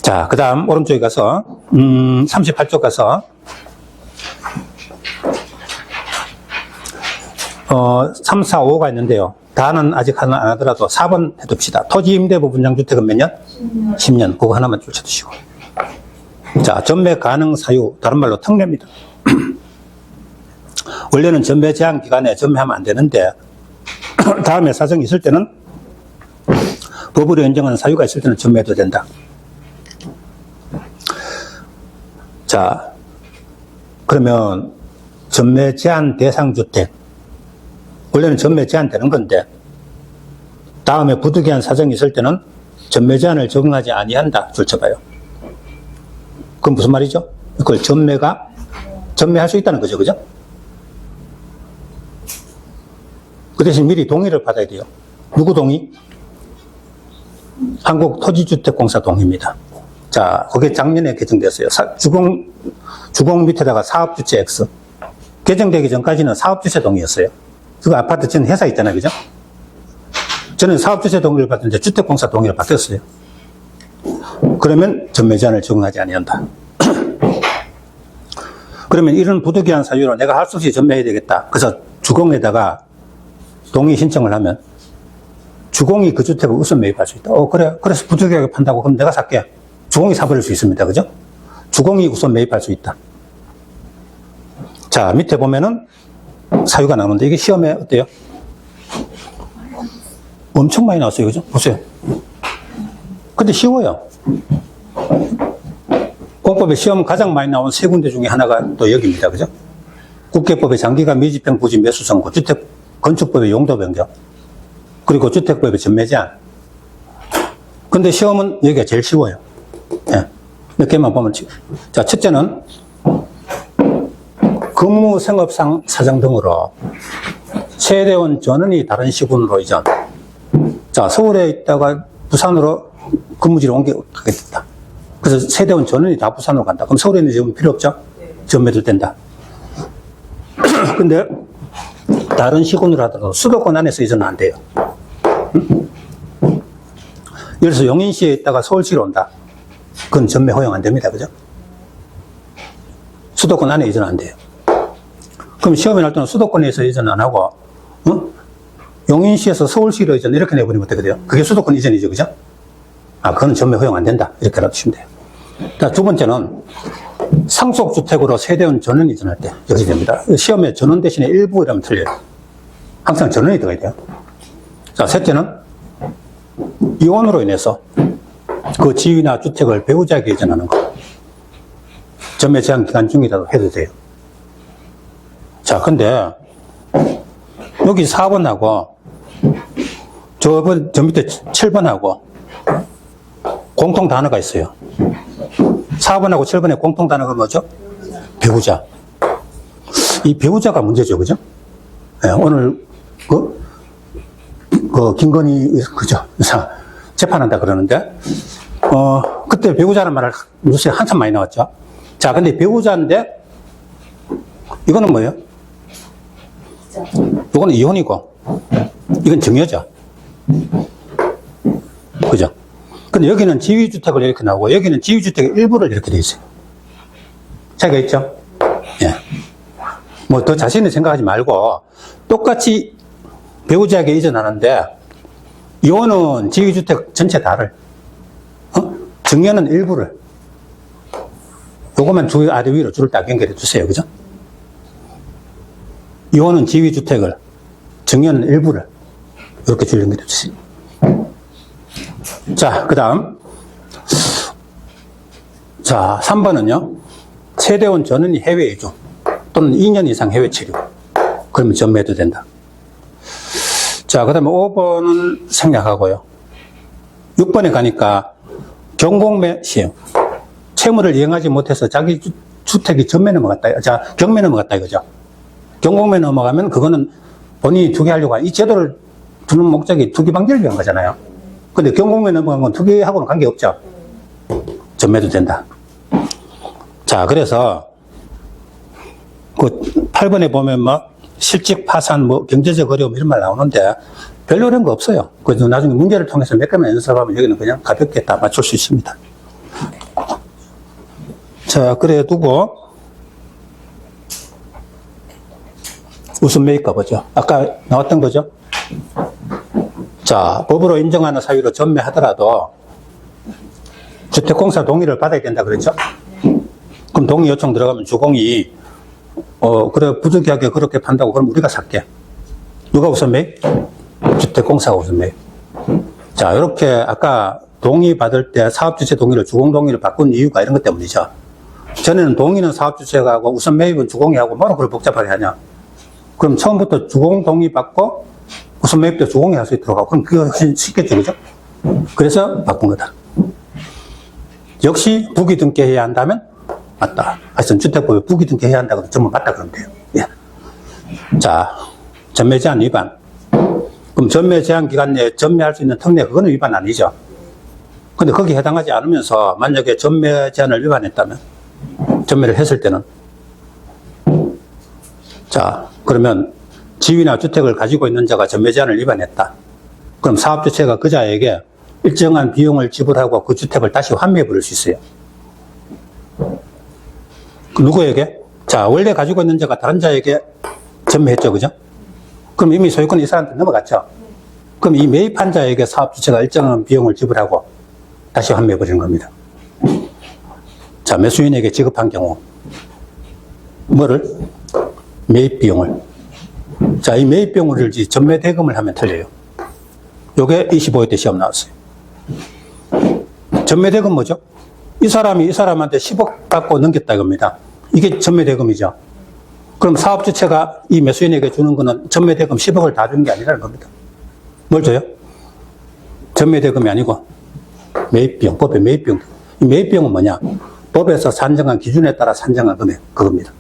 자, 그 다음 오른쪽에 가서 38쪽 가서 3, 4, 5가 있는데요. 다는 아직 하나 안 하더라도 4번 해둡시다. 토지임대부 분양주택은 몇 년? 10년. 그거 하나만 쫓아두시고. 자, 전매 가능 사유, 다른 말로 특례입니다. 원래는 전매 제한 기간에 전매하면 안 되는데 다음에 사정이 있을 때는 법으로 인정하는 사유가 있을 때는 전매해도 된다. 자, 그러면 전매 제한 대상 주택, 원래는 전매 제한되는 건데 다음에 부득이한 사정이 있을 때는 전매 제한을 적용하지 아니한다. 줄 쳐봐요. 그건 무슨 말이죠? 그걸 전매할 수 있다는 거죠. 그죠? 그 대신 미리 동의를 받아야 돼요. 누구 동의? 한국토지주택공사 동의입니다. 자, 그게 작년에 개정됐어요. 주공 밑에다가 사업주체 X. 개정되기 전까지는 사업주체 동의였어요. 그 아파트 전 회사 있잖아요. 그죠? 저는 사업주체 동의를 받았는데 주택공사 동의를 받았어요. 그러면 전매 제한을 적용하지 아니한다. 그러면 이런 부득이한 사유로 내가 할 수 없이 전매해야 되겠다. 그래서 주공에다가 동의 신청을 하면 주공이 그 주택을 우선 매입할 수 있다. 그래. 그래서 부득이하게 판다고 그럼 내가 살게. 주공이 사버릴 수 있습니다. 그죠? 주공이 우선 매입할 수 있다. 자, 밑에 보면은 사유가 나오는데 이게 시험에 어때요? 엄청 많이 나왔어요. 그죠? 보세요. 근데 쉬워요. 공법에 시험 가장 많이 나온 세 군데 중에 하나가 또 여기입니다. 그죠? 국계법의 장기가 미집행 부지 매수 선고, 건축법의 용도 변경, 그리고 주택법의 전매 제한. 근데 시험은 여기가 제일 쉬워요. 예. 몇 개만 보면 지금. 자, 첫째는 근무 생업상 사정 등으로 세대원 전원이 다른 시군으로 이전. 자, 서울에 있다가 부산으로 근무지를 옮겨가게 됐다. 그래서 세대원 전원이 다 부산으로 간다. 그럼 서울에 있는 지금 필요 없죠? 전매도 된다. 근데 다른 시군으로 하더라도 수도권 안에서 이전은 안 돼요. 예를 들어서 용인시에 있다가 서울시로 온다. 그건 전매 허용 안 됩니다. 그죠? 수도권 안에 이전 안 돼요. 그럼 시험에 날 때는 수도권에서 이전 안 하고, 용인시에서 서울시로 이전 이렇게 내버리면 되거든요. 그게 수도권 이전이죠. 그죠? 그건 전매 허용 안 된다. 이렇게 알아두시면 돼요. 자, 두 번째는 상속주택으로 세대원 전원 이전할 때 여기서 됩니다. 시험에 전원 대신에 일부 이라면 틀려요. 항상 전원이 들어가야 돼요. 자, 셋째는 이혼으로 인해서 그 지위나 주택을 배우자에게 이전하는 거. 전매 제한 기간 중이라도 해도 돼요. 자, 근데 여기 4번하고 저 밑에 7번하고 공통 단어가 있어요. 4번하고 7번의 공통 단어가 뭐죠? 배우자. 이 배우자가 문제죠. 그죠? 네, 오늘 김건희 그죠? 재판한다 그러는데 그때 배우자라는 말을 요새 한참 많이 나왔죠. 자, 근데 배우자인데 이거는 뭐예요? 이거는 이혼이고 이건 증여죠. 그죠? 근데 여기는 지위주택을 이렇게 나오고 여기는 지위주택의 일부를 이렇게 돼 있어요. 차이가 있죠? 예. 뭐 더 자세히 생각하지 말고 똑같이 배우자에게 이전하는데 이혼은 지위주택 전체 다를 증여는 일부를 요것만 주 아래 위로 줄을 딱 연결해 주세요. 그죠? 이혼은 지위주택을 증여는 일부를 이렇게 줄 연결해 주세요. 자, 그 다음. 자, 3번은요. 세대원 전원이 해외 이주 또는 2년 이상 해외 체류. 그러면 전매해도 된다. 자, 그 다음에 5번은 생략하고요. 6번에 가니까 경공매 시행. 채무를 이행하지 못해서 자기 주택이 전매 넘어갔다. 자, 경매 넘어갔다 이거죠. 경공매 넘어가면 그거는 본인이 투기하려고 이 제도를 두는 목적이 투기 방지를 위한 거잖아요. 근데 경공매 넘어간 건 투기하고는 관계없죠. 전매도 된다. 자, 그래서 그 8번에 보면 뭐 실직 파산, 뭐 경제적 어려움 이런 말 나오는데 별로 어려운 거 없어요. 그래서 나중에 문제를 통해서 몇 개만 연습하면 여기는 그냥 가볍게 다 맞출 수 있습니다. 자, 그래 두고 우선 매입가 보죠. 아까 나왔던 거죠. 자, 법으로 인정하는 사유로 전매하더라도 주택공사 동의를 받아야 된다 그랬죠. 그럼 동의 요청 들어가면 주공이 그래 부득이하게 그렇게 판다고 그럼 우리가 살게. 누가 우선 매입? 주택공사가 우선 매입. 자, 이렇게 아까 동의 받을 때 사업주체 동의를 주공 동의를 바꾼 이유가 이런 것 때문이죠. 전에는 동의는 사업주체가 하고 우선 매입은 주공이 하고 뭐로 그걸 복잡하게 하냐. 그럼 처음부터 주공 동의 받고 우선 매입도 주공이 할 수 있도록 하고 그럼 그게 훨씬 쉽겠죠, 그죠? 그래서 바꾼 거다. 역시 부기 등기해야 한다면 맞다. 하여튼 주택법에 부기 등기해야 한다고 전부 맞다 그러면 돼요. 예. 자, 전매 제한 위반. 그럼 전매 제한 기간 내에 전매할 수 있는 특례 그거는 위반 아니죠. 근데 거기에 해당하지 않으면서 만약에 전매 제한을 위반했다면 전매를 했을 때는 자, 그러면 지위나 주택을 가지고 있는 자가 전매 제한을 위반했다. 그럼 사업주체가 그 자에게 일정한 비용을 지불하고 그 주택을 다시 환매해 버릴 수 있어요. 누구에게? 자, 원래 가지고 있는 자가 다른 자에게 전매했죠, 그죠? 그럼 이미 소유권이 이 사람한테 넘어갔죠. 그럼 이 매입한 자에게 사업주체가 일정한 비용을 지불하고 다시 환매해 버리는 겁니다. 자, 매수인에게 지급한 경우 뭐를? 매입 비용을. 자, 이 매입 비용을 전매 대금을 하면 틀려요. 요게 25회 때 시험 나왔어요. 전매 대금 뭐죠? 이 사람이 이 사람한테 10억 받고 넘겼다 이겁니다. 이게 전매 대금이죠. 그럼 사업주체가 이 매수인에게 주는 거는 전매 대금 10억을 다 주는 게 아니라는 겁니다. 뭘 줘요? 전매 대금이 아니고 매입 비용, 법의 매입 비용. 이 매입 비용은 뭐냐? 법에서 산정한 기준에 따라 산정한 금액, 그겁니다.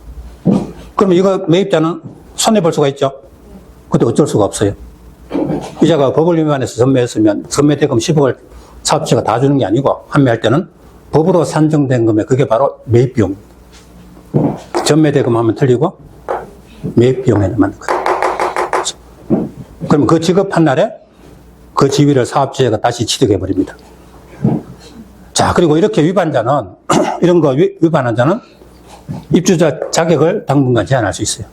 그럼 이거 매입자는 손해볼 수가 있죠? 근데 어쩔 수가 없어요. 이자가 법을 위반해서 전매했으면 전매대금 10억을 사업주체가 다 주는 게 아니고 환매할 때는 법으로 산정된 금액, 그게 바로 매입비용. 전매대금 하면 틀리고 매입비용에 맞는 거예요. 그럼 그 지급한 날에 그 지위를 사업주체가 다시 취득해버립니다. 자, 그리고 이렇게 위반자는 이런 거 위반한 자는 입주자 자격을 당분간 제한할 수 있어요.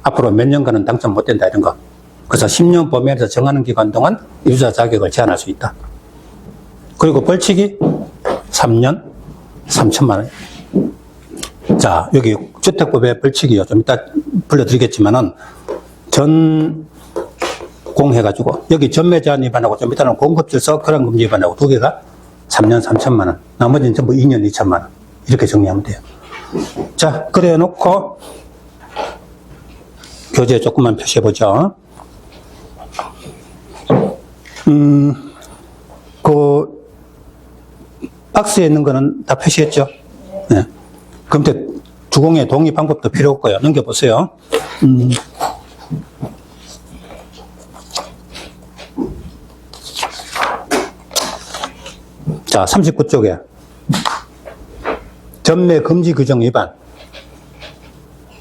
앞으로 몇 년간은 당첨 못 된다 이런 거. 그래서 10년 범위에서 정하는 기간 동안 입주자 자격을 제한할 수 있다. 그리고 벌칙이 3년 3천만 원. 자, 여기 주택법의 벌칙이요. 좀 이따 불러드리겠지만은 전공해가지고 여기 전매 제한 위반하고 좀 이따는 공급질서 그런 금지 위반하고 두 개가 3년 3천만 원. 나머지는 전부 2년 2천만 원. 이렇게 정리하면 돼요. 자, 그래 놓고 교재 조금만 표시해보죠. 그 박스에 있는 거는 다 표시했죠? 네. 그럼 주공의 동의 방법도 필요 없고요. 넘겨보세요. 자, 39쪽에 전매 금지 규정 위반.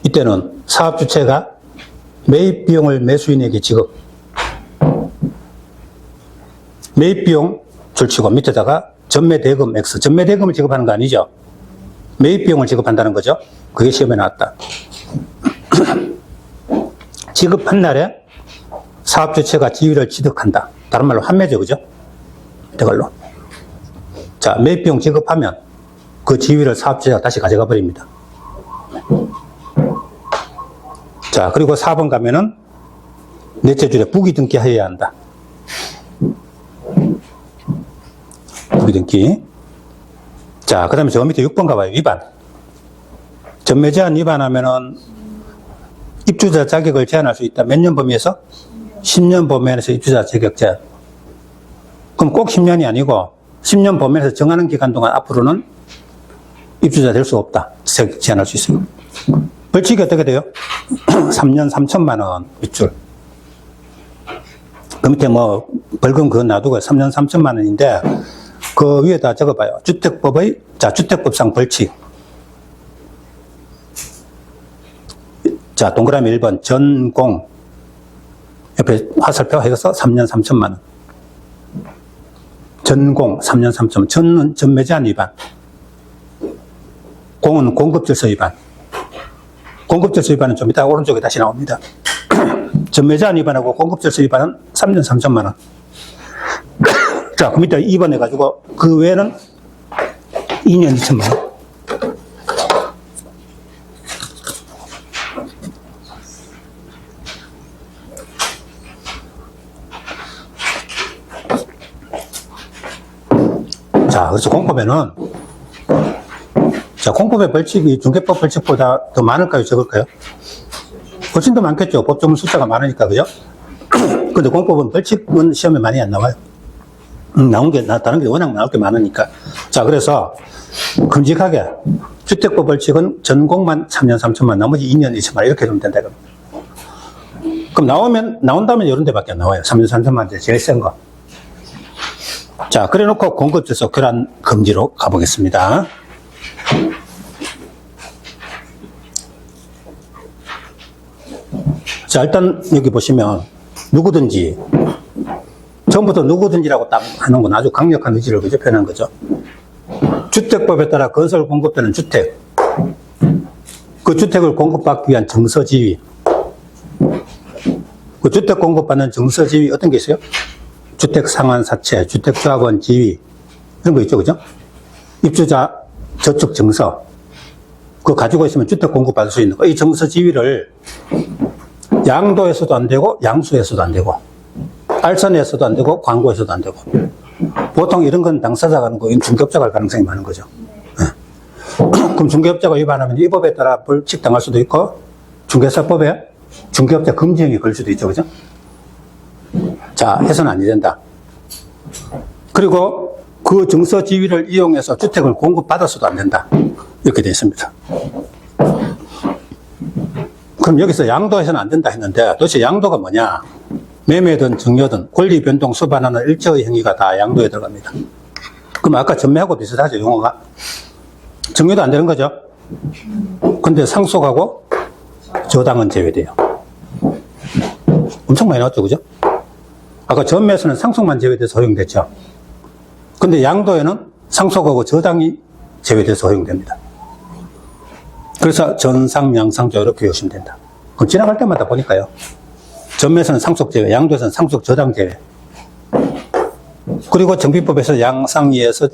이때는 사업주체가 매입 비용을 매수인에게 지급. 매입 비용 줄치고 밑에다가 전매 대금 X. 전매 대금을 지급하는 거 아니죠? 매입 비용을 지급한다는 거죠. 그게 시험에 나왔다. 지급한 날에 사업주체가 지위를 취득한다. 다른 말로 환매죠, 그죠? 이걸로. 자, 매입 비용 지급하면 그 지위를 사업주체가 다시 가져가 버립니다. 자, 그리고 4번 가면은 넷째 줄에 부기 등기해야 한다. 부기 등기. 자, 그 다음에 저 밑에 6번 가봐요. 위반. 전매 제한 위반하면은 입주자 자격을 제한할 수 있다. 몇 년 범위에서? 10년 범위에서 입주자 자격 제한. 그럼 꼭 10년이 아니고 10년 범위에서 정하는 기간 동안 앞으로는 입주자 될 수 없다. 제한할 수 있어요. 벌칙이 어떻게 돼요? 3년 3천만 원 밑줄. 그 밑에 뭐 벌금 그거 놔두고 3년 3천만 원인데 그 위에다 적어봐요. 주택법의, 자, 주택법상 벌칙. 자, 동그라미 1번 전공. 옆에 화살표 해서 3년 3천만 원. 전공 3년 3천. 전은 전매 제한 위반. 공은 공급질서 위반. 공급질서 위반은 좀 이따 오른쪽에 다시 나옵니다. 전매제한 위반하고 공급질서 위반은 3년 3천만 원. 자, 그럼 이따 2번 해가지고 그 외에는 2년 2천만 원. 자, 그래서 공법에는, 자, 공법의 벌칙이 중개법 벌칙보다 더 많을까요, 적을까요? 훨씬 더 많겠죠. 법조문 숫자가 많으니까, 그죠? 근데 공법은 벌칙은 시험에 많이 안 나와요. 다른 게 워낙 나올 게 많으니까. 자, 그래서 큼직하게 주택법 벌칙은 전공만 3년 3천만, 나머지 2년 2천만, 이렇게 되면 된다. 그럼 나온다면 이런 데밖에 안 나와요. 3년 3천만 대 제일 센 거. 자, 그래 놓고 공급질서 교란 금지로 가보겠습니다. 자, 일단 여기 보시면 누구든지, 처음부터 누구든지라고 딱 하는 건 아주 강력한 의지를 그저 표현한 거죠. 주택법에 따라 건설 공급되는 주택, 그 주택을 공급받기 위한 정서지위, 그 주택 공급받는 정서지위 어떤 게 있어요? 주택 상환 사채, 주택조합원 지위, 이런 거 있죠, 그죠? 입주자 저축 정서, 그거 가지고 있으면 주택 공급받을 수 있는 거. 이 정서 지위를 양도에서도 안 되고, 양수에서도 안 되고, 알선에서도 안 되고, 광고에서도 안 되고. 보통 이런 건 당사자가 하는 거, 중개업자가 할 가능성이 많은 거죠. 그럼 중개업자가 위반하면 이 법에 따라 벌칙 당할 수도 있고, 중개사법에 중개업자 금지형이 걸 수도 있죠, 그죠? 자, 해서는 안 된다. 그리고 그 정서 지위를 이용해서 주택을 공급받아서도 안 된다. 이렇게 되어 있습니다. 그럼 여기서 양도해서는 안 된다 했는데 도대체 양도가 뭐냐? 매매든 증여든 권리 변동 수반하는 일체의 행위가 다 양도에 들어갑니다. 그럼 아까 전매하고 비슷하죠, 용어가? 증여도 안 되는 거죠? 근데 상속하고 저당은 제외돼요. 엄청 많이 나왔죠, 그죠? 아까 전매에서는 상속만 제외돼서 허용됐죠. 근데 양도에는 상속하고 저당이 제외돼서 허용됩니다. 그래서 전상, 양상조 이렇게 외우시면 된다. 그럼 지나갈 때마다 보니까요. 전매에서는 상속 제외, 양도에서는 상속 저당 제외. 그리고 정비법에서 양상이에서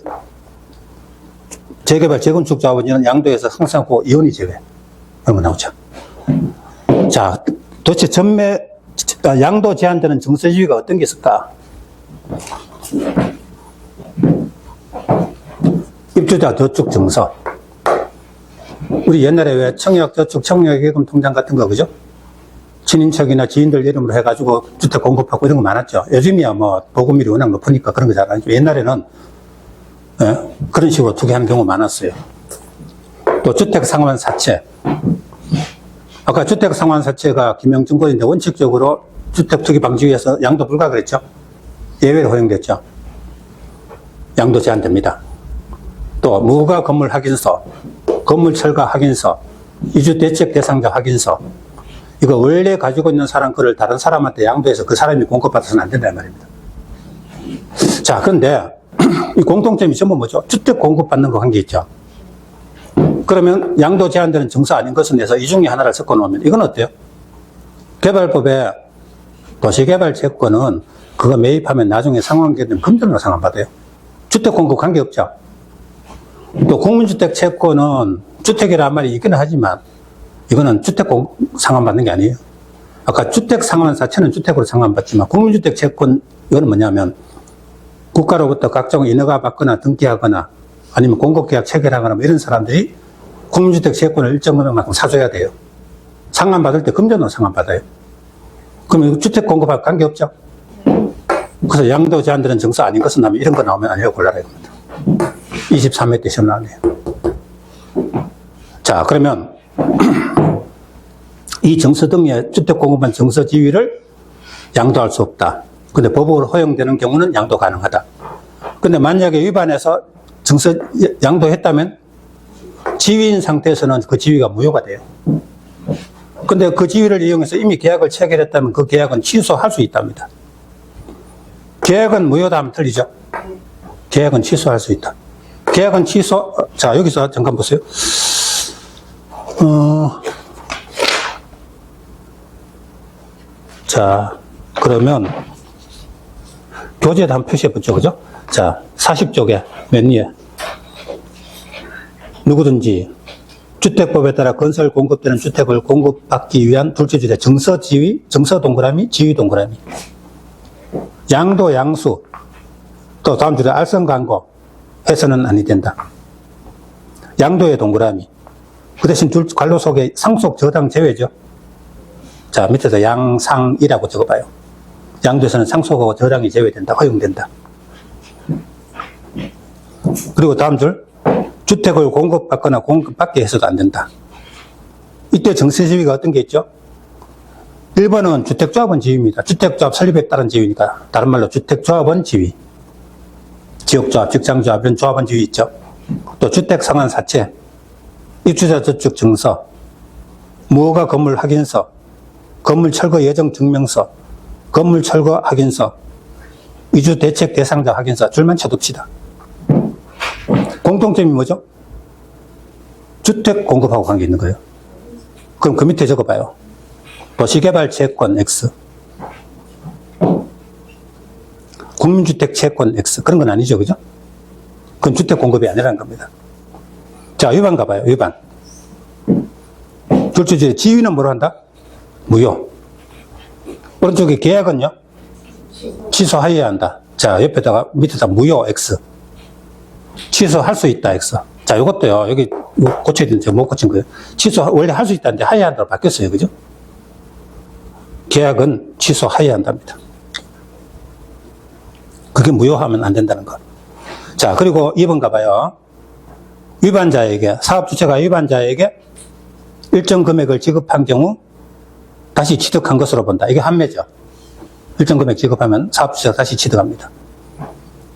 재개발, 재건축 자원인은 양도에서 상속하고 이혼이 제외. 이런 거 나오죠. 자, 도대체 양도 제한되는 정서지위가 어떤 게 있을까? 입주자 저축 정서. 우리 옛날에 왜 청약저축, 청약예금 통장 같은 거, 그죠? 친인척이나 지인들 이름으로 해가지고 주택 공급하고 이런 거 많았죠. 요즘이야 뭐 보급률이 워낙 높으니까 그런 거 잘 안 하죠. 옛날에는 그런 식으로 투기하는 경우가 많았어요. 또 주택 상환 사채. 아까 주택 상환 사채가 김영증권인데 원칙적으로 주택 투기 방지 위해서 양도 불가 그랬죠. 예외로 허용됐죠. 양도 제한됩니다. 또 무허가 건물 확인서, 건물 철거 확인서, 이주 대책 대상자 확인서, 이거 원래 가지고 있는 사람 거를 다른 사람한테 양도해서 그 사람이 공급받아서는 안 된다는 말입니다. 자, 그런데 이 공통점이 전부 뭐죠? 주택 공급받는 거 한 게 있죠. 그러면 양도 제한되는 정서 아닌 것을 내서 이 중에 하나를 섞어 놓으면 이건 어때요? 개발법에 도시개발 채권은 그거 매입하면 나중에 상환하게 되면 금전으로 상환받아요. 주택 공급 관계없죠. 또 국민주택 채권은 주택이란 말이 있기는 하지만 이거는 주택 상환받는 게 아니에요. 아까 주택 상환 자체는 주택으로 상환받지만 국민주택 채권 이거는 뭐냐면 국가로부터 각종 인허가 받거나 등기하거나 아니면 공급계약 체결하거나 뭐 이런 사람들이 국민주택 채권을 일정 금액만큼 사줘야 돼요. 상환받을 때 금전으로 상환받아요. 그러면 주택 공급할 관계없죠. 그래서 양도 제한되는 정서 아닌 것은 나면 이런 거 나오면 아니라고 골라라 이겁니다. 23회 때 시험 나왔네요. 자, 그러면 이 정서 등의 주택 공급한 정서 지위를 양도할 수 없다. 근데 법으로 허용되는 경우는 양도 가능하다. 근데 만약에 위반해서 정서 양도했다면 지위인 상태에서는 그 지위가 무효가 돼요. 근데 그 지위를 이용해서 이미 계약을 체결했다면 그 계약은 취소할 수 있답니다. 계약은 무효다 하면 틀리죠? 계약은 취소할 수 있다. 계약은 취소, 자, 여기서 잠깐 보세요. 자, 그러면 교재에다 한번 표시해보죠. 그죠? 자, 40쪽에 맨 위에. 누구든지 주택법에 따라 건설 공급되는 주택을 공급받기 위한 둘째 주제 정서 지위, 정서 동그라미, 지위 동그라미. 양도 양수, 또 다음 줄에 알선 광고 해서는 아니 된다. 양도의 동그라미. 그 대신 관로 속에 상속 저당 제외죠. 자, 밑에서 양상이라고 적어봐요. 양도에서는 상속하고 저당이 제외된다. 허용된다. 그리고 다음 줄. 주택을 공급받거나 공급받게 해서도 안 된다. 이때 정세지위가 어떤 게 있죠? 1번은 주택조합원 지위입니다. 주택조합 설립에 따른 지위니까 다른 말로 주택조합원 지위. 지역조합, 직장조합 이런 조합원 지위 있죠. 또 주택상환사채, 입주자 저축 증서, 무허가 건물 확인서, 건물 철거 예정 증명서, 건물 철거 확인서, 이주 대책 대상자 확인서 줄만 쳐둡시다. 공통점이 뭐죠? 주택 공급하고 관계 있는 거예요. 그럼 그 밑에 적어봐요. 도시개발 채권 X, 국민주택 채권 X. 그런 건 아니죠, 그죠? 그건 주택 공급이 아니라는 겁니다. 자, 위반 가봐요, 위반. 둘째 주제 지위는 뭐로 한다? 무효. 오른쪽에 계약은요? 취소하여야 한다. 자, 옆에다가 밑에다 무효 X. 취소할 수 있다 X. 자, 이것도요, 여기 고쳐야 되는데 못 고친 거예요. 취소, 원래 할 수 있다는데 하여야 한다로 바뀌었어요, 그죠? 계약은 취소하여야 한답니다. 그게 무효하면 안 된다는 거. 자, 그리고 2번 가봐요. 위반자에게, 사업주체가 위반자에게 일정 금액을 지급한 경우 다시 취득한 것으로 본다. 이게 한매죠. 일정 금액 지급하면 사업주체가 다시 취득합니다.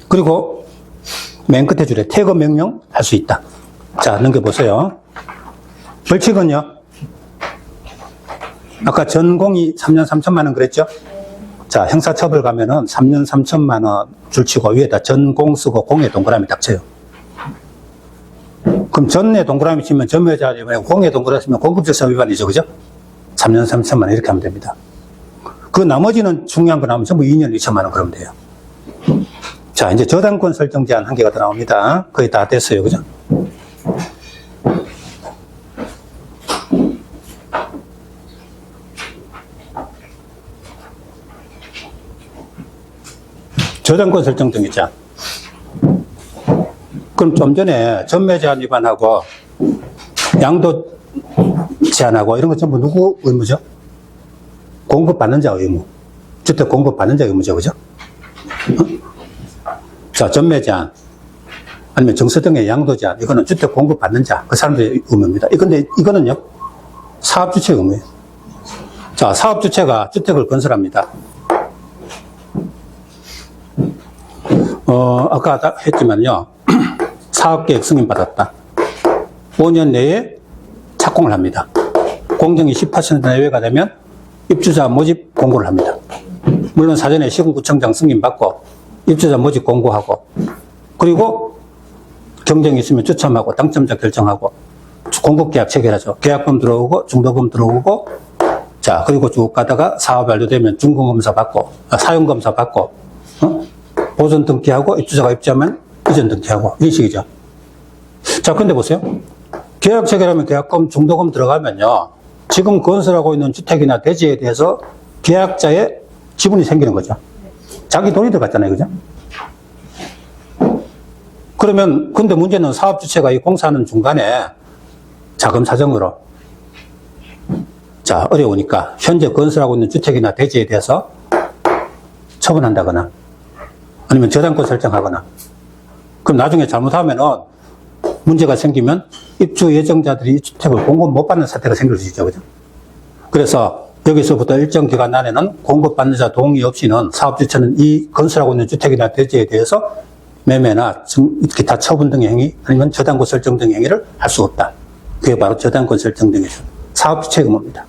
그리고 맨 끝에 줄에 퇴거 명령 할 수 있다. 자, 넘겨보세요. 벌칙은요? 아까 전공이 3년 3천만 원 그랬죠? 자, 형사처벌 가면은 3년 3천만 원 줄치고 위에다 전공 쓰고 공에 동그라미 딱 쳐요. 그럼 전에 동그라미 치면 전매자 위반이고 공에 동그라미 치면 공급질서 위반이죠. 그죠? 3년 3천만 원 이렇게 하면 됩니다. 그 나머지는 중요한 거 나오면 전부 2년 2천만 원 그러면 돼요. 자, 이제 저당권 설정 제한 한 개가 더 나옵니다. 거의 다 됐어요. 그죠? 저당권 설정 등기 제한. 그럼 좀 전에 전매 제한 위반하고 양도 제한하고 이런 거 전부 누구 의무죠? 공급받는 자 의무. 주택 공급받는 자 의무죠. 그죠? 자, 전매 제한, 아니면 정서 등의 양도 제한, 이거는 주택 공급받는 자, 그 사람들의 의무입니다. 근데 이거는요, 사업주체 의무예요. 자, 사업주체가 주택을 건설합니다. 아까 했지만요, 사업계획 승인받았다. 5년 내에 착공을 합니다. 공정이 10% 내외가 되면 입주자 모집 공고를 합니다. 물론 사전에 시군구청장 승인받고 입주자 모집 공고하고 그리고 경쟁이 있으면 추첨하고 당첨자 결정하고 공급계약 체결하죠. 계약금 들어오고 중도금 들어오고 자 그리고 쭉 가다가 사업 완료되면 준공검사 받고 사용검사 받고 보존 등기하고 입주자가 입주하면 이전 등기하고 이런 식이죠. 자 근데 보세요. 계약 체결하면 계약금 중도금 들어가면요. 지금 건설하고 있는 주택이나 대지에 대해서 계약자의 지분이 생기는 거죠. 자기 돈이 들어갔잖아요. 그죠? 그러면, 근데 문제는 사업주체가 이 공사하는 중간에 자금 사정으로 자, 어려우니까 현재 건설하고 있는 주택이나 대지에 대해서 처분한다거나 아니면 저당권 설정하거나 그럼 나중에 잘못하면은 문제가 생기면 입주 예정자들이 이 주택을 공급 못 받는 사태가 생길 수 있죠. 그죠? 그래서 여기서부터 일정 기간 안에는 공급받는 자 동의 없이는 사업주체는 이 건설하고 있는 주택이나 대지에 대해서 매매나 기타 처분 등의 행위 아니면 저당권 설정 등의 행위를 할 수 없다. 그게 바로 저당권 설정 등이죠. 사업주체 의무입니다.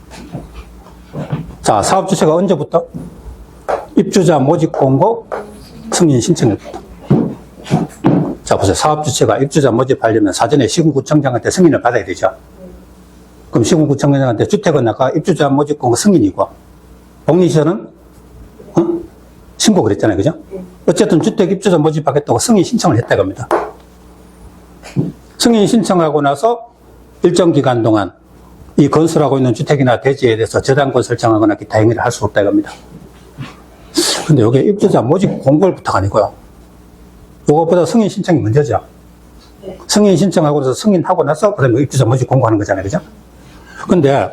자, 사업주체가 언제부터? 입주자 모집 공고 승인 신청일부터. 자, 보세요. 사업주체가 입주자 모집하려면 사전에 시군구청장한테 승인을 받아야 되죠. 그럼 시군구청장한테 주택은 아까 입주자 모집 공고 승인이고 복리시설은 신고 그랬잖아요. 그죠? 어쨌든 주택 입주자 모집하겠다고 승인 신청을 했다고 합니다. 승인 신청하고 나서 일정 기간 동안 이 건설하고 있는 주택이나 대지에 대해서 저당권 설정하거나 기타 행위를 할 수 없다고 합니다. 근데 이게 입주자 모집 공고일부터가 아니고요. 이것보다 승인 신청이 먼저죠. 승인 신청하고 나서 승인하고 나서 그다음에 입주자 모집 공고하는 거잖아요. 그죠? 근데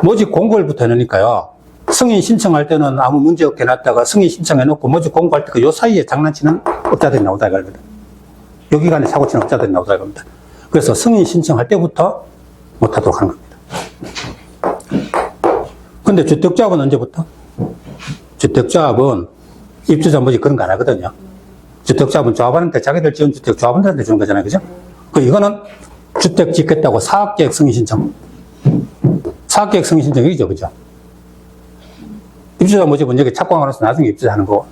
모집 공고일부터 해놓으니까요. 승인 신청할 때는 아무 문제 없게 놨다가 승인 신청해놓고 모집 공고할 때 그 요 사이에 장난치는 업자들이 나오다 이겁니다. 요 기간에 사고치는 업자들이 나오다 이겁니다. 그래서 승인 신청할 때부터 못하도록 하는 겁니다. 근데 주택조합은 언제부터? 주택조합은 입주자 모집 그런 거 안 하거든요. 주택조합은 조합원한테 자기들 지은 주택 조합원들한테 주는 거잖아요. 그죠? 이거는 주택 짓겠다고 사업계획 승인 신청. 사업계획 승인 신청이죠. 그죠? 입주자 모집은 여기 착공하면서 나중에 입주하는 거고.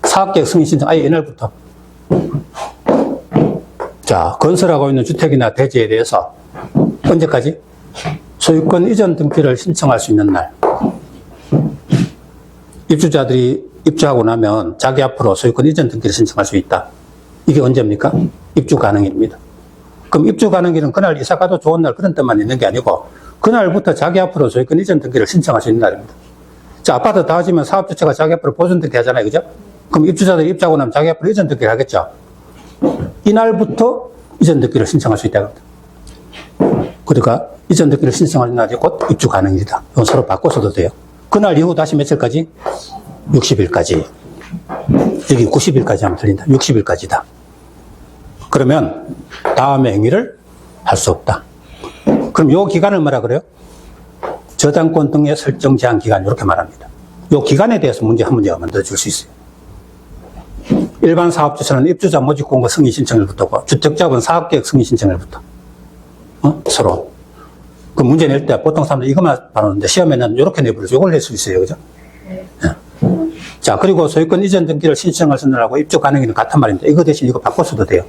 사업계획 승인 신청 아예 옛날부터. 자, 건설하고 있는 주택이나 대지에 대해서 언제까지? 소유권 이전 등기를 신청할 수 있는 날. 입주자들이 입주하고 나면 자기 앞으로 소유권 이전 등기를 신청할 수 있다. 이게 언제입니까? 입주 가능일입니다. 그럼 입주 가능일은 그날 이사 가도 좋은 날 그런 뜻만 있는 게 아니고 그날부터 자기 앞으로 소유권 이전 등기를 신청할 수 있는 날입니다. 자, 아파트 다 지면 사업주체가 자기 앞으로 보존 등기 하잖아요. 그죠? 그럼 입주자들이 입주하고 나면 자기 앞으로 이전 등기를 하겠죠. 이날부터 이전 등기를 신청할 수 있다고 합니다. 그러니까 이전 등기를 신청하는 날이 곧 입주 가능일이다. 이건 서로 바꿔서도 돼요. 그날 이후 다시 며칠까지? 60일까지. 여기 90일까지 하면 틀린다. 60일까지다. 그러면 다음의 행위를 할 수 없다. 그럼 요 기간을 뭐라 그래요? 저당권 등의 설정 제한 기간 이렇게 말합니다. 요 기간에 대해서 한 문제가 만들어질 수 있어요. 일반 사업주체는 입주자 모집 공고 승인 신청일부터고 주택자업은 사업계획 승인 신청일부터 서로 그 문제 낼 때 보통 사람들 이것만 봐놓는데 시험에는 이렇게 내버려서 이걸 낼 수 있어요. 그죠? 네. 자, 그리고 소유권 이전 등기를 신청할 수 있는 날하고 입주 가능일은 같은 말입니다. 이거 대신 이거 바꿔서도 돼요.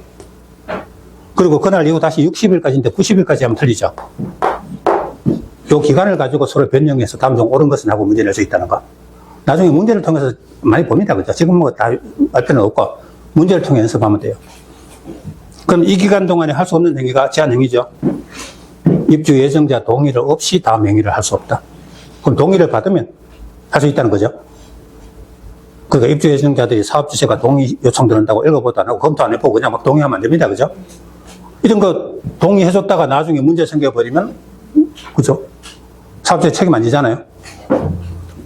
그리고 그날 이후 다시 60일까지인데 90일까지 하면 틀리죠. 요 기간을 가지고 서로 변형해서 다음 중 옳은 것은 하고 문제 낼 수 있다는 거. 나중에 문제를 통해서 많이 봅니다. 그죠? 지금 뭐 다 알 필요는 없고 문제를 통해 연습하면 돼요. 그럼 이 기간 동안에 할 수 없는 행위가 제한 행위죠. 입주 예정자 동의를 없이 다음 행위를 할 수 없다. 그럼 동의를 받으면 할 수 있다는 거죠. 그러니까 입주 예정자들이 사업주체가 동의 요청 들은다고 읽어보도 안 하고 검토 안 해보고 그냥 막 동의하면 안 됩니다. 그죠? 이런 거 동의해줬다가 나중에 문제 생겨버리면 그죠? 사업주체 책임 안 지잖아요.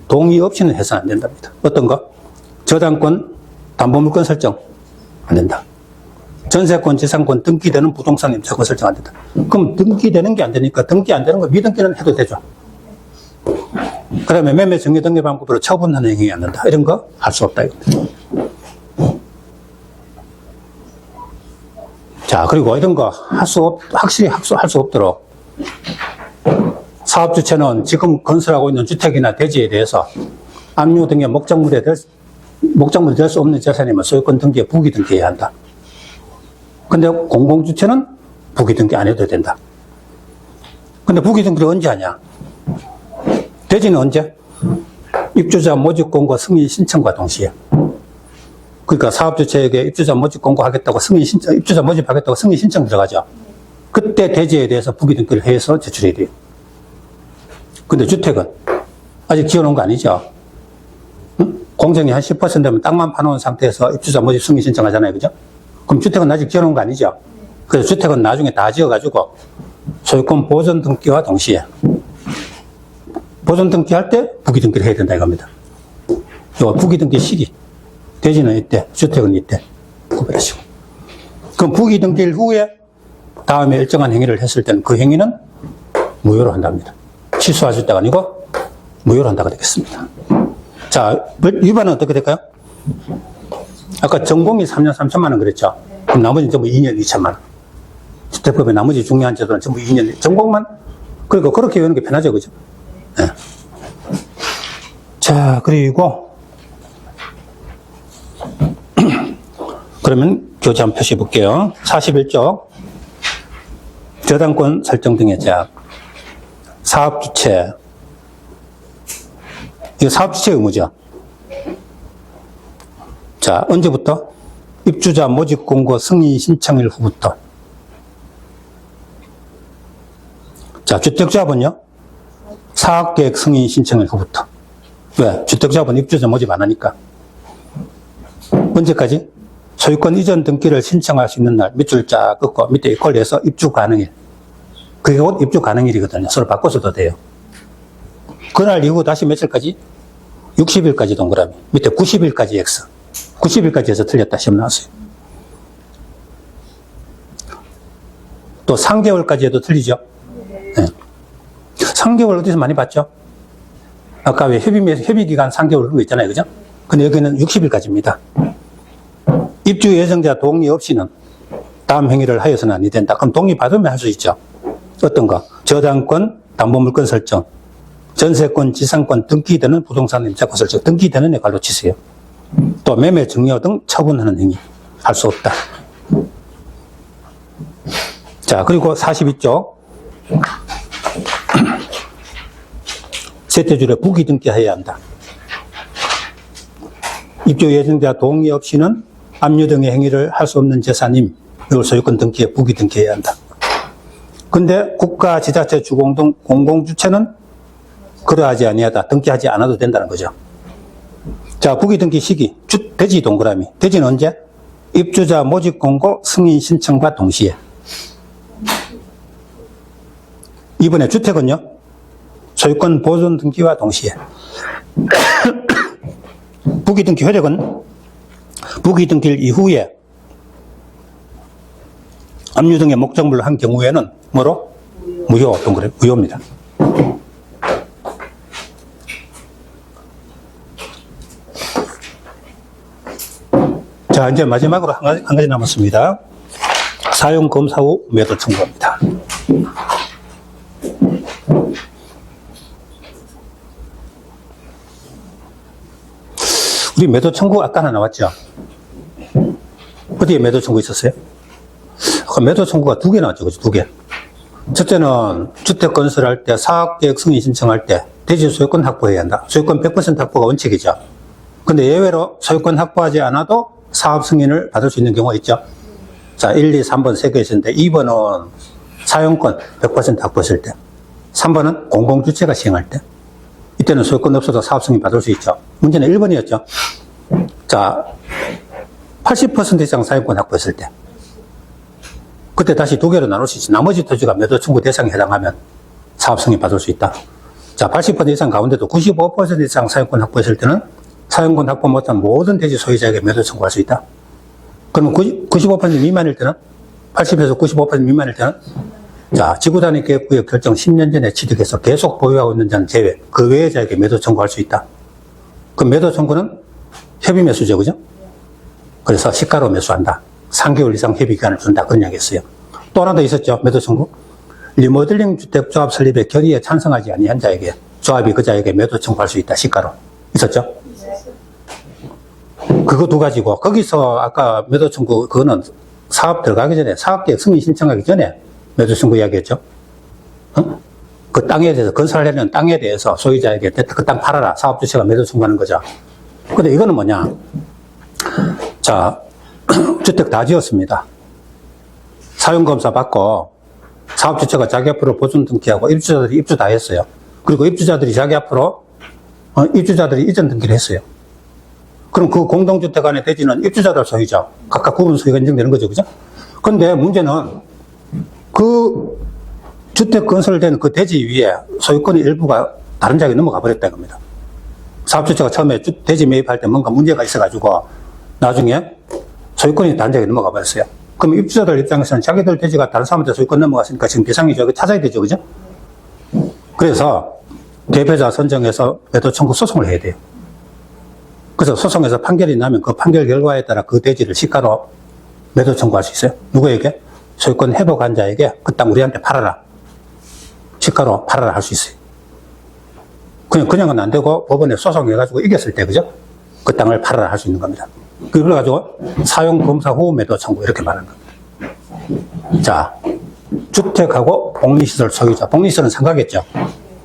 동의 없이는 해서는 안 된답니다. 어떤 거? 저당권, 담보물권 설정 안 된다. 전세권, 지상권 등기되는 부동산 임차권 설정 안 된다. 그럼 등기되는 게 안 되니까 등기 안 되는 거 미등기는 해도 되죠. 그 다음에 매매 정리 등기 방법으로 처분하는 행위 안 된다. 이런 거 할 수 없다. 이겁니다. 자, 그리고 이런 거 확실히 할 수 없도록 사업주체는 지금 건설하고 있는 주택이나 대지에 대해서 압류 등의 목적물이 될 수 없는 재산이면 소유권 등기에 부기 등기해야 한다. 근데 공공주체는 부기 등기 안 해도 된다. 근데 부기 등기를 언제 하냐? 대지는 언제? 입주자 모집 공고 승인 신청과 동시에. 그러니까 사업주체에게 입주자 모집 공고하겠다고 입주자 모집하겠다고 승인 신청 들어가죠. 그때 대지에 대해서 부기 등기를 해서 제출해야 돼요. 근데 주택은 아직 지어놓은 거 아니죠? 응? 공정이 한 10% 되면 땅만 파놓은 상태에서 입주자 모집 승인 신청하잖아요. 그죠? 그럼 주택은 아직 지어놓은 거 아니죠? 그래서 주택은 나중에 다 지어가지고 소유권 보존 등기와 동시에 보존 등기할 때 부기 등기를 해야 된다 이겁니다. 요 부기 등기 시기. 대지는 이때, 주택은 이때 구별하시고. 그럼 부기 등기일 후에 다음에 일정한 행위를 했을 때는 그 행위는 무효로 한답니다. 취소하실 때가 아니고 무효로 한다고 되겠습니다. 자, 위반은 어떻게 될까요? 아까 전공이 3년 3천만 원 그랬죠? 그럼 나머지는 전부 2년 2천만 원. 주택법의 나머지 중요한 제도는 전부 2년, 전공만, 그리고 그렇게 외우는 게 편하죠, 그죠? 네. 자, 그리고, 그러면 교재 한번 표시해 볼게요. 41쪽. 저당권 설정 등의 제약. 사업주체. 이거 사업주체 의무죠. 자, 언제부터? 입주자 모집 공고 승인 신청일 후부터. 자, 주택조합은요? 사업계획 승인 신청일 후부터. 왜? 주택조합은 입주자 모집 안 하니까. 언제까지? 소유권 이전 등기를 신청할 수 있는 날 밑줄 쫙 긋고 밑에 이퀄해서 입주 가능일. 그게 곧 입주 가능일이거든요. 서로 바꿔서도 돼요. 그날 이후 다시 며칠까지? 60일까지 동그라미. 밑에 90일까지 X. 90일까지 해서 틀렸다. 시험 나왔어요. 또 3개월까지 해도 틀리죠? 네. 3개월 어디서 많이 봤죠? 아까 왜 협의기간 3개월 그런 거 있잖아요. 그죠? 근데 여기는 60일까지입니다. 입주 예정자 동의 없이는 다음 행위를 하여서는 아니 된다. 그럼 동의 받으면 할 수 있죠. 어떤 거? 저당권, 담보물권 설정, 전세권, 지상권 등기되는 부동산 임차권 설정, 등기되는 에 갈로 치세요. 또 매매 증여 등 처분하는 행위 할 수 없다. 자, 그리고 42쪽 세대주를 부기 등기해야 한다. 입주 예정자 동의 없이는 압류 등의 행위를 할 수 없는 재산임, 이걸 소유권 등기에 부기 등기해야 한다. 근데 국가, 지자체, 주공 등 공공주체는 그러하지 아니하다. 등기하지 않아도 된다는 거죠. 자, 부기 등기 시기. 대지 동그라미. 대지는 언제? 입주자 모집 공고 승인 신청과 동시에. 이번에 주택은요? 소유권 보존 등기와 동시에. 부기 등기 효력은 부기 등기일 이후에 압류 등의 목적물을 한 경우에는 뭐로? 무효 동그라미. 무효입니다. 자, 이제 마지막으로 한 가지 남았습니다. 사용 검사 후 매도 청구입니다. 우리 매도 청구 아까 하나 나왔죠? 어디에 매도 청구 있었어요? 매도 청구가 2개 나왔죠. 그죠? 2개. 첫째는 주택 건설할 때 사업계획 승인 신청할 때 대지 소유권 확보해야 한다. 소유권 100% 확보가 원칙이죠. 근데 예외로 소유권 확보하지 않아도 사업 승인을 받을 수 있는 경우가 있죠. 자, 1, 2, 3번 3개 있었는데 2번은 사용권 100% 확보했을 때, 3번은 공공주체가 시행할 때, 이때는 소유권 없어도 사업 승인 받을 수 있죠. 문제는 1번이었죠. 자, 80% 이상 사용권 확보했을 때, 그때 다시 2개로 나눌 수 있지. 나머지 토지가 매도 청구 대상에 해당하면 사업 승인 받을 수 있다. 자, 80% 이상 가운데도 95% 이상 사용권 확보했을 때는 사용권 확보 못한 모든 대지 소유자에게 매도 청구할 수 있다. 그러면 95% 미만일 때는, 80에서 95% 미만일 때는, 자, 지구단위 계획구역 결정 10년 전에 취득해서 계속 보유하고 있는 자는 제외, 그 외의 자에게 매도 청구할 수 있다. 그 매도 청구는 협의 매수죠, 그죠? 그래서 시가로 매수한다. 3개월 이상 협의 기간을 준다. 그런 이야기 했어요. 또 하나 더 있었죠, 매도 청구. 리모델링 주택 조합 설립에 결의에 찬성하지 아니한 자에게, 조합이 그 자에게 매도 청구할 수 있다. 시가로. 있었죠? 그거 2가지고, 거기서 아까 매도 청구, 그거는 사업 들어가기 전에, 사업계획 승인 신청하기 전에 매도 청구 이야기했죠. 그 땅에 대해서, 건설하려는 땅에 대해서 소유자에게 그 땅 팔아라. 사업주체가 매도 청구하는 거죠. 근데 이거는 뭐냐. 자, 주택 다 지었습니다. 사용검사 받고, 사업주체가 자기 앞으로 보존 등기하고, 입주자들이 입주 다 했어요. 그리고 입주자들이 자기 앞으로, 입주자들이 이전 등기를 했어요. 그럼 그 공동주택 안에 대지는 입주자들 소유죠. 각각 구분 소유가 인정되는 거죠. 그죠? 근데 문제는 그 주택 건설된 그 대지 위에 소유권의 일부가 다른 자에게 넘어가 버렸다는 겁니다. 사업주체가 처음에 대지 매입할 때 뭔가 문제가 있어가지고 나중에 소유권이 다른 자에게 넘어가 버렸어요. 그럼 입주자들 입장에서는 자기들 대지가 다른 사람한테 소유권 넘어갔으니까 지금 대상이죠. 찾아야 되죠. 그죠? 그래서 대표자 선정해서 매도 청구 소송을 해야 돼요. 그래서 소송에서 판결이 나면 그 판결 결과에 따라 그 대지를 시가로 매도 청구할 수 있어요. 누구에게? 소유권 회복한 자에게 그 땅 우리한테 팔아라. 시가로 팔아라 할 수 있어요. 그냥은 안 되고 법원에 소송해가지고 이겼을 때, 그죠? 그 땅을 팔아라 할 수 있는 겁니다. 그래가지고 사용검사 후 매도 청구 이렇게 말하는 겁니다. 자, 주택하고 복리시설 소유자. 복리시설은 상가겠죠.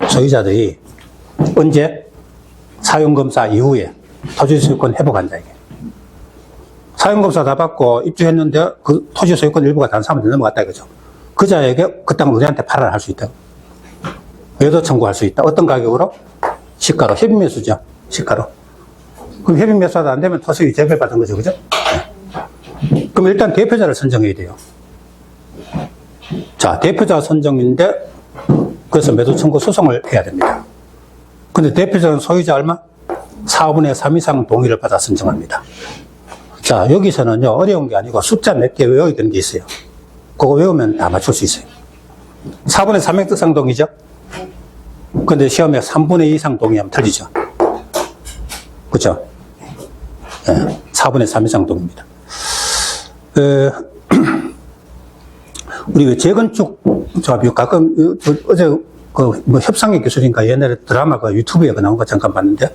소유자들이 언제? 사용검사 이후에 토지 소유권 회복한 자에게. 사용검사 다 받고 입주했는데 그 토지 소유권 일부가 다른 사람한테 넘어갔다 이거죠. 그 자에게 그 땅을 우리한테 팔아라 할 수 있다. 매도 청구할 수 있다. 어떤 가격으로? 시가로. 협의매수죠. 시가로. 그럼 협의매수가 안 되면 토지 재배받은 거죠. 그죠? 네. 그럼 일단 대표자를 선정해야 돼요. 자, 대표자 선정인데 그래서 매도 청구 소송을 해야 됩니다. 근데 대표자는 소유자 얼마? 4분의 3 이상 동의를 받아 선정합니다. 자, 여기서는요, 어려운 게 아니고 숫자 몇 개 외워야 되는 게 있어요. 그거 외우면 다 맞출 수 있어요. 4분의 3 이상 동의죠? 근데 시험에 3분의 2 이상 동의하면 틀리죠. 그죠? 네, 4분의 3 이상 동의입니다. 우리 왜 재건축 조합이 가끔, 어제 뭐 협상의 기술인가 옛날에 드라마 그 유튜브에 나온 거 잠깐 봤는데,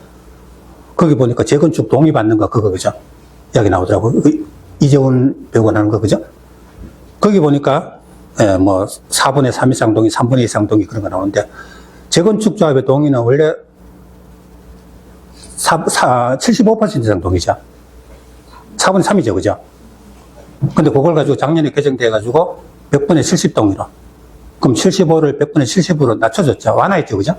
거기 보니까 재건축 동의 받는 거 그거 그죠? 이야기 나오더라고요. 이재훈 배우가 나오는 거 그죠? 거기 보니까, 예, 뭐, 4분의 3 이상 동의, 3분의 2 이상 동의 그런 거 나오는데, 재건축 조합의 동의는 원래 75% 이상 동의죠. 4분의 3이죠, 그죠? 근데 그걸 가지고 작년에 개정돼가지고 몇 분의 70 동의로. 그럼 75를 100분의 70으로 낮춰줬죠. 완화했죠, 그죠?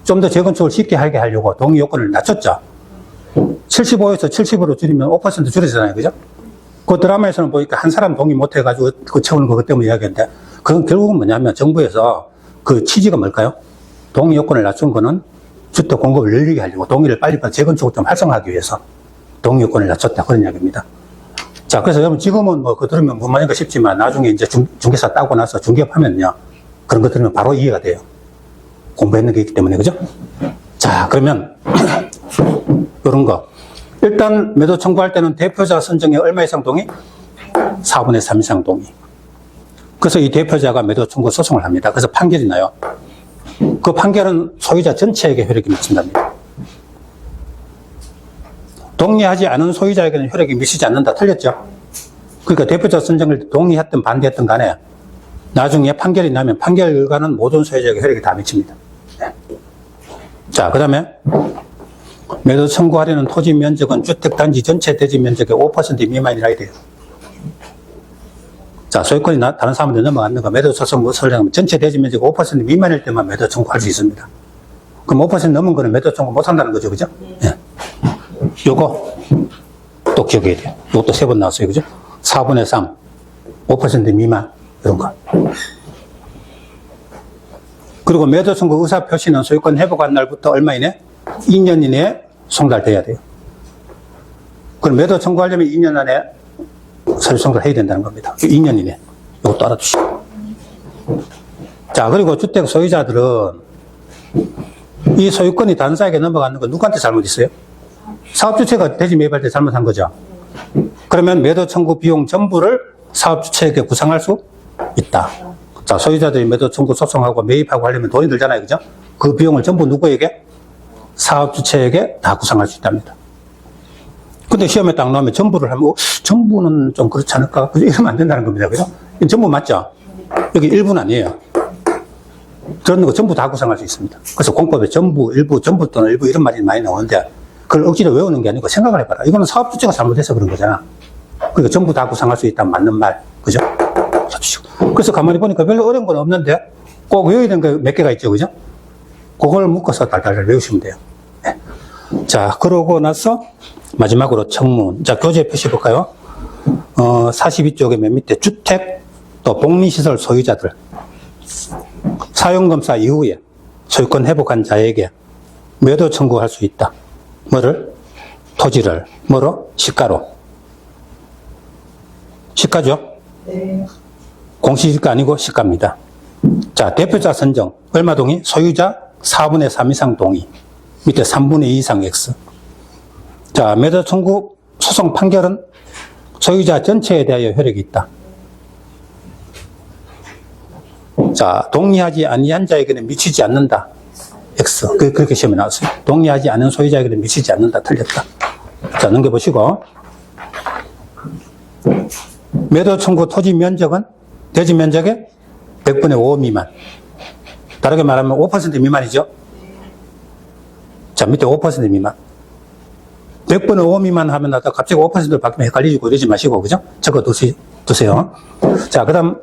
좀 더 재건축을 쉽게 하게 하려고 동의 요건을 낮췄죠. 75에서 70으로 줄이면 5% 줄여지잖아요, 그죠? 그 드라마에서는 보니까 한 사람 동의 못 해가지고 그 채우는 거 때문에 이야기했는데, 그건 결국은 뭐냐면 정부에서 그 취지가 뭘까요? 동의 요건을 낮춘 거는 주택 공급을 늘리게 하려고 동의를 빨리 재건축을 좀 활성화하기 위해서 동의 요건을 낮췄다. 그런 이야기입니다. 자, 그래서 여러분 지금은 뭐 그거 들으면 무만인가 싶지만 나중에 이제 중개사 따고 나서 중개하면요. 그런 거 들으면 바로 이해가 돼요. 공부했는 게 있기 때문에, 그죠? 자, 그러면 이런 거. 일단 매도 청구할 때는 대표자 선정에 얼마 이상 동의? 4분의 3 이상 동의. 그래서 이 대표자가 매도 청구 소송을 합니다. 그래서 판결이 나요. 그 판결은 소유자 전체에게 효력이 미친답니다. 동의하지 않은 소유자에게는 효력이 미치지 않는다. 틀렸죠? 그러니까 대표자 선정을 동의했든 반대했든 간에 나중에 판결이 나면 판결 결과는 모든 소유자에게 효력이 다 미칩니다. 네. 자, 그 다음에 매도 청구하려는 토지 면적은 주택단지 전체 대지 면적의 5% 미만이라 해야 돼요. 자, 소유권이 다른 사람한테 넘어갔는 거 매도 소송 설정하면 전체 대지 면적 5% 미만일 때만 매도 청구할 수 있습니다. 그럼 5% 넘은 거는 매도 청구 못 한다는 거죠, 그죠? 네. 요거 또 기억해야 돼요. 요것도 3번 나왔어요, 그죠? 4분의 3, 5% 미만, 이런 거. 그리고 매도 청구 의사 표시는 소유권 회복한 날부터 얼마 이내? 2년 이내에 송달돼야 돼요. 그럼 매도 청구하려면 2년 안에 서류 송달을 해야 된다는 겁니다. 2년 이내. 이것도 알아두시고. 자, 그리고 주택 소유자들은 이 소유권이 다른 사에게 넘어가는 건 누구한테 잘못 있어요? 사업주체가 대지 매입할 때 잘못한 거죠. 그러면 매도 청구 비용 전부를 사업주체에게 구상할 수 있다. 자, 소유자들이 매도 청구 소송하고 매입하고 하려면 돈이 들잖아요, 그죠? 그 비용을 전부 누구에게? 사업주체에게 다 구상할 수 있답니다. 근데 시험에 딱 나오면 전부를 하면, 전부는 좀 그렇지 않을까? 그죠? 이러면 안 된다는 겁니다, 그죠? 전부 맞죠? 여기 일부는 아니에요. 그런 거 전부 다 구상할 수 있습니다. 그래서 공법에 전부, 일부, 전부 또는 일부 이런 말이 많이 나오는데, 그걸 억지로 외우는 게 아니고 생각을 해봐라. 이거는 사업주체가 잘못해서 그런 거잖아. 그러니까 전부 다 구상할 수 있다는 맞는 말. 그죠? 그래서 가만히 보니까 별로 어려운 건 없는데 꼭 외워야 되는 게 몇 개가 있죠. 그죠? 그걸 묶어서 달달달 외우시면 돼요. 네. 자, 그러고 나서 마지막으로 청문. 자, 교재 표시 볼까요? 42쪽에 맨 밑에 주택 또 복리시설 소유자들 사용검사 이후에 소유권 회복한 자에게 매도 청구할 수 있다. 뭐를? 토지를. 뭐로? 시가로. 시가죠? 네. 공시지가 아니고 시가입니다. 자, 대표자 선정. 얼마 동의? 소유자 4분의 3 이상 동의. 밑에 3분의 2 이상 X. 자, 매도 청구 소송 판결은 소유자 전체에 대하여 효력이 있다. 자, 동의하지 아니한 자에게는 미치지 않는다. X. 그렇게 시험에 나왔어요. 동의하지 않은 소유자에게는 미치지 않는다. 틀렸다. 자, 넘겨보시고. 매도 청구 토지 면적은 대지 면적의 100분의 5 미만. 다르게 말하면 5% 미만이죠. 자, 밑에 5% 미만. 100번의 5미만 하면 하다 갑자기 5%를 바뀌면 헷갈리고 이러지 마시고, 그죠? 적어 두세요. 자, 그 다음,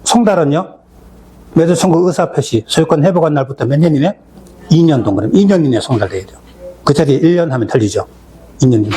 송달은요, 매도 청구 의사표시, 소유권 회복한 날부터 몇 년이네? 2년 동안. 2년 이내 송달돼야 돼요. 그 자리에 1년 하면 틀리죠. 2년 이내.